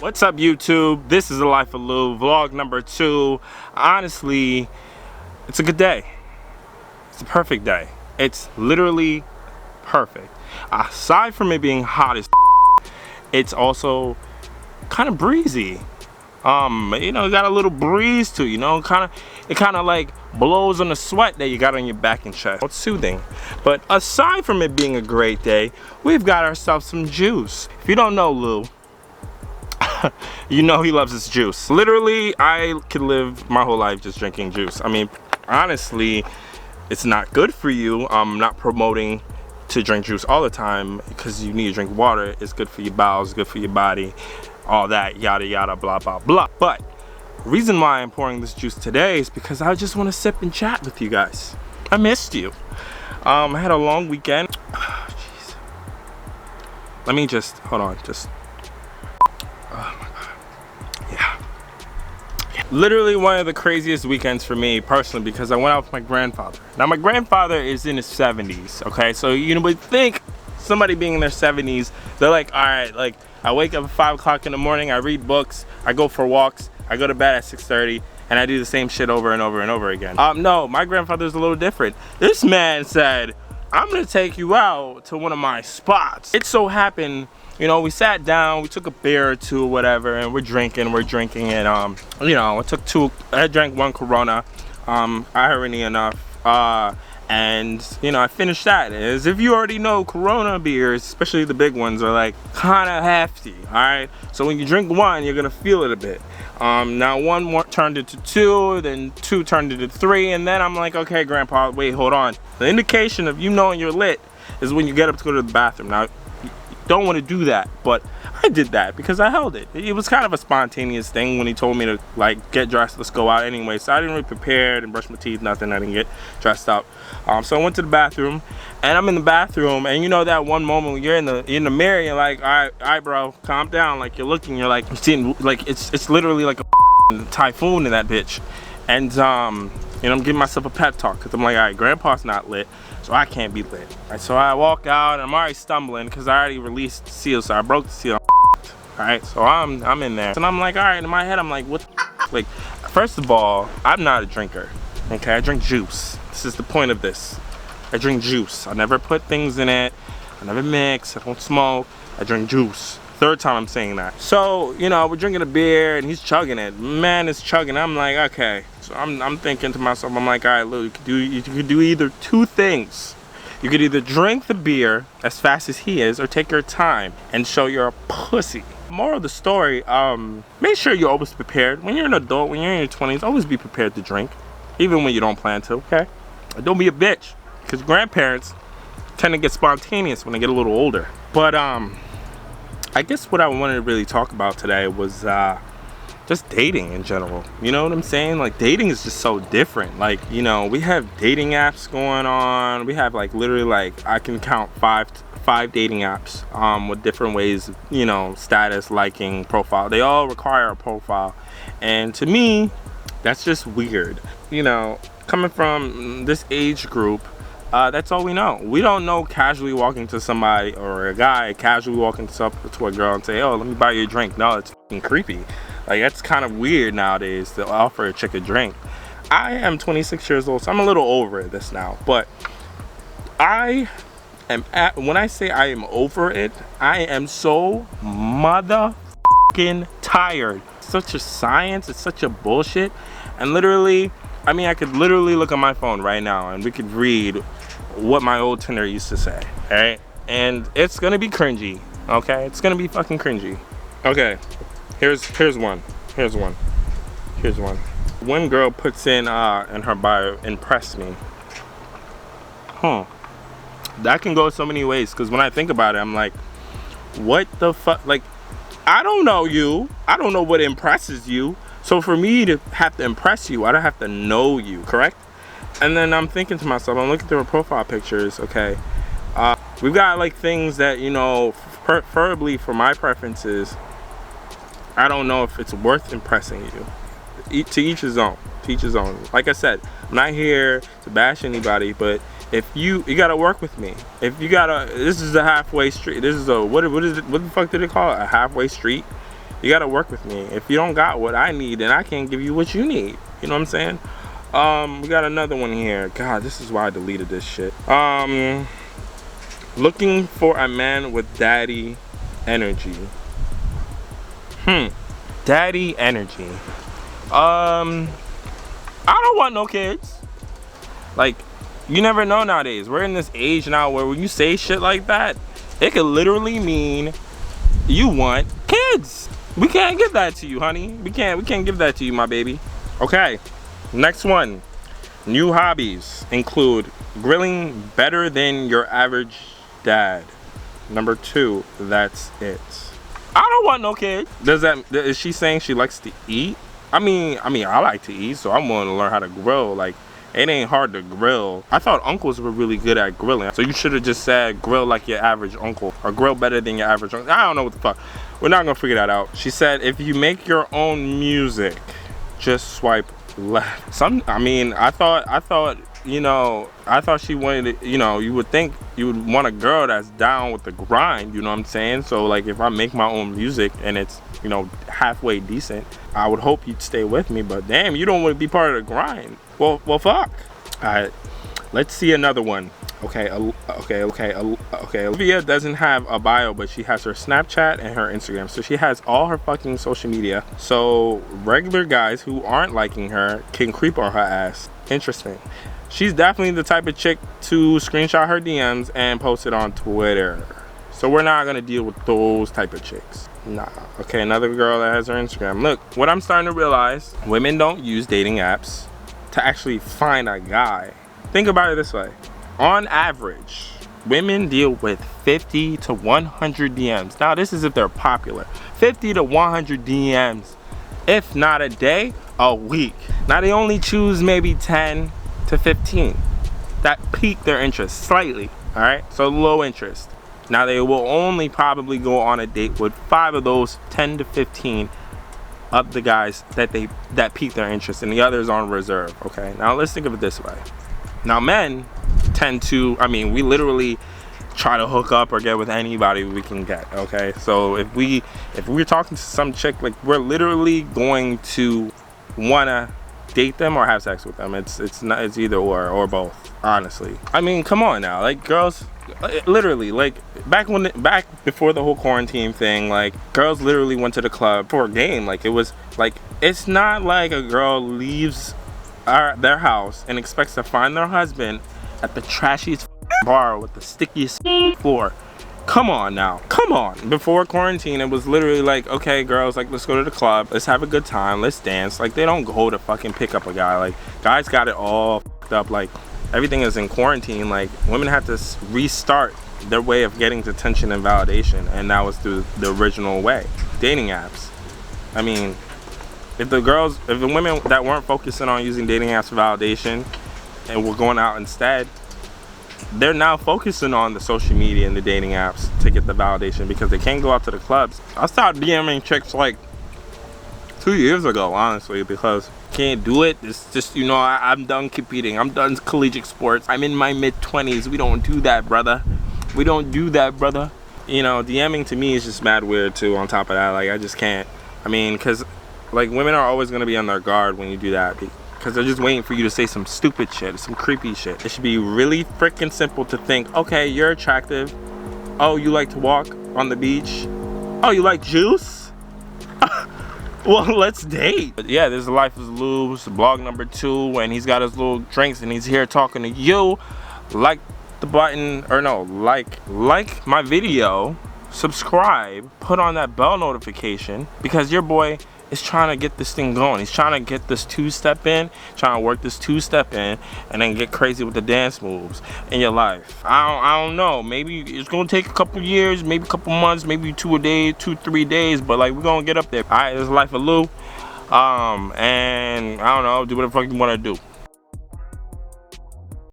What's up, YouTube? This is The Life of Lou, vlog number 2. Honestly, it's a good day. It's a perfect day. It's literally perfect. Aside from it being hot as it's also kind of breezy. You know, got a little breeze to, you know, it kind of like blows on the sweat that you got on your back and chest. It's soothing. But aside from it being a great day, we've got ourselves some juice. If you don't know Lou, you know he loves his juice. Literally, I could live my whole life just drinking juice. I mean, honestly, it's not good for you. I'm not promoting to drink juice all the time because you need to drink water. It's good for your bowels, good for your body, all that, yada yada, blah blah blah. But the reason why I'm pouring this juice today is because I just want to sip and chat with you guys. I missed you. I had a long weekend. Oh, jeez. Let me just, hold on, just. Oh my God. Yeah. Literally one of the craziest weekends for me personally because I went out with my grandfather. Now my grandfather is in his 70s, okay? So you would think somebody being in their 70s, they're like, all right, like I wake up at 5 o'clock in the morning, I read books, I go for walks, I go to bed at 6:30, and I do the same shit over and over and over again. No, my grandfather's a little different. This man said, I'm gonna take you out to one of my spots. It so happened, you know, we sat down, we took a beer or two or whatever, and we're drinking, and you know, I drank one Corona, irony enough, and you know, I finished that. As if you already know, Corona beers, especially the big ones, are like kind of hefty, all right? So when you drink one, you're gonna feel it a bit. Now one more turned into 2, then 2 turned into 3, and then I'm like, okay, Grandpa, wait, hold on. The indication of you knowing you're lit is when you get up to go to the bathroom. Now, you don't want to do that, but I did that because I held it. It was kind of a spontaneous thing when he told me to like get dressed, let's go out anyway. So I didn't really prepare, didn't brush my teeth, nothing. I didn't get dressed up. So I went to the bathroom, and I'm in the bathroom, and you know that one moment when you're in the mirror, you're like, all right, bro, calm down. Like you're looking, you're like, you're seeing, like it's literally like a typhoon in that bitch. And you know, I'm giving myself a pep talk because I'm like, all right, Grandpa's not lit, so I can't be lit. Right, so I walk out, and I'm already stumbling because I already released the seal, so I broke the seal. All right, so I'm in there, and I'm like, all right, in my head, I'm like, what? Like, first of all, I'm not a drinker. Okay, I drink juice. This is the point of this. I drink juice. I never put things in it. I never mix. I don't smoke. I drink juice. Third time I'm saying that. So, you know, we're drinking a beer and he's chugging it. Man is chugging. I'm like, okay. So I'm thinking to myself, I'm like, all right, Lou, you could do either 2 things. You could either drink the beer as fast as he is or take your time and show you're a pussy. Moral of the story, make sure you're always prepared. When you're an adult, when you're in your 20s, always be prepared to drink. Even when you don't plan to, okay? Don't be a bitch. Because grandparents tend to get spontaneous when they get a little older. But I guess what I wanted to really talk about today was just dating in general. You know what I'm saying? Like, dating is just so different. Like, you know, we have dating apps going on. We have like literally like, I can count five dating apps with different ways, you know, status, liking, profile. They all require a profile. And to me, that's just weird. You know, coming from this age group, that's all we know. We don't know casually walking to somebody, or a guy casually walking to a girl and say, oh, let me buy you a drink. No, it's fucking creepy. Like, that's kind of weird nowadays to offer a chick a drink. I am 26 years old, so I'm a little over this now. But when I say I am over it, I am so motherfucking tired. It's such a science, it's such a bullshit. And literally, I mean, I could literally look on my phone right now and we could read what my old Tinder used to say, alright? And it's gonna be cringy, okay? It's gonna be fucking cringy. Okay, here's one. One girl puts in her bio, impress me. That can go so many ways, because when I think about it, I'm like, what the fuck? Like, I don't know you. I don't know what impresses you. So for me to have to impress you, I don't have to know you, correct? And then I'm thinking to myself, I'm looking through her profile pictures, okay? We've got like things that, you know, preferably for my preferences, I don't know if it's worth impressing you. To each his own, to each his own. Like I said, I'm not here to bash anybody, but if you gotta work with me. If you gotta, this is a halfway street. This is a, what the fuck did they call it? A halfway street? You gotta work with me. If you don't got what I need, then I can't give you what you need. You know what I'm saying? We got another one here. God, this is why I deleted this shit. Looking for a man with daddy energy. Daddy energy. I don't want no kids. Like, you never know nowadays. We're in this age now where when you say shit like that, it could literally mean you want kids. We can't give that to you, honey. We can't give that to you, my baby. Okay, next one. New hobbies include grilling better than your average dad. Number 2, that's it. I don't want no kid. Is she saying she likes to eat? I mean, I like to eat, so I'm willing to learn how to grill. Like, it ain't hard to grill. I thought uncles were really good at grilling. So you should have just said grill like your average uncle, or grill better than your average uncle. I don't know what the fuck. We're not gonna figure that out. She said, if you make your own music, just swipe left. I thought, you know, I thought she wanted to, you know, you would think you would want a girl that's down with the grind, you know what I'm saying? So like, if I make my own music and it's, you know, halfway decent, I would hope you'd stay with me, but damn, you don't want to be part of the grind. Well, fuck. All right, let's see another one. Okay. Olivia doesn't have a bio, but she has her Snapchat and her Instagram. So she has all her fucking social media. So regular guys who aren't liking her can creep on her ass. Interesting. She's definitely the type of chick to screenshot her DMs and post it on Twitter. So we're not gonna deal with those type of chicks. Nah. Okay, another girl that has her Instagram. Look, what I'm starting to realize, women don't use dating apps to actually find a guy. Think about it this way. On average, women deal with 50 to 100 DMs. Now, this is if they're popular. 50 to 100 DMs. If not a day, a week. Now, they only choose maybe 10 to 15 that pique their interest slightly, all right? So low interest. Now, they will only probably go on a date with 5 of those 10 to 15 of the guys that pique their interest, and the others on reserve, okay? Now, let's think of it this way. Now, men tend to, we literally try to hook up or get with anybody we can get, okay? So if we're talking to some chick, like, we're literally going to wanna date them or have sex with them. It's either or both, honestly. I mean, come on now, like, girls literally, like, back before the whole quarantine thing, like, girls literally went to the club for a game. Like, it was like, it's not like a girl leaves their house and expects to find their husband at the trashiest bar with the stickiest floor. Come on now, come on. Before quarantine, it was literally like, okay, girls, like, let's go to the club, let's have a good time, let's dance. Like, they don't go to fucking pick up a guy. Like, guys got it all fucked up. Like, everything is in quarantine. Like, women have to restart their way of getting attention and validation, and that was through the original way, dating apps. I mean, if the women that weren't focusing on using dating apps for validation and were going out instead, they're now focusing on the social media and the dating apps to get the validation because they can't go out to the clubs. I started DMing chicks like 2 years ago, honestly, because can't do it. It's just, you know, I'm done competing. I'm done collegiate sports. I'm in my mid-20s. We don't do that, brother. We don't do that, brother. You know, DMing to me is just mad weird too. On top of that, like, I just can't. I mean, because like, women are always gonna be on their guard when you do that because they're just waiting for you to say some stupid shit, some creepy shit. It should be really freaking simple to think, okay, you're attractive. Oh, you like to walk on the beach? Oh, you like juice? Well, let's date. But yeah, this is Life is Lou's blog number 2, and he's got his little drinks and he's here talking to you. Like the button, or no, like my video, subscribe, put on that bell notification, because your boy is trying to get this thing going. He's trying to get this 2-step in, trying to work this 2-step in, and then get crazy with the dance moves in your life. I don't know, maybe it's gonna take a couple years, maybe a couple months, maybe 2 3 days, but like, we're gonna get up there. All right, this is Life of Lou, and I don't know, do whatever the fuck you wanna do.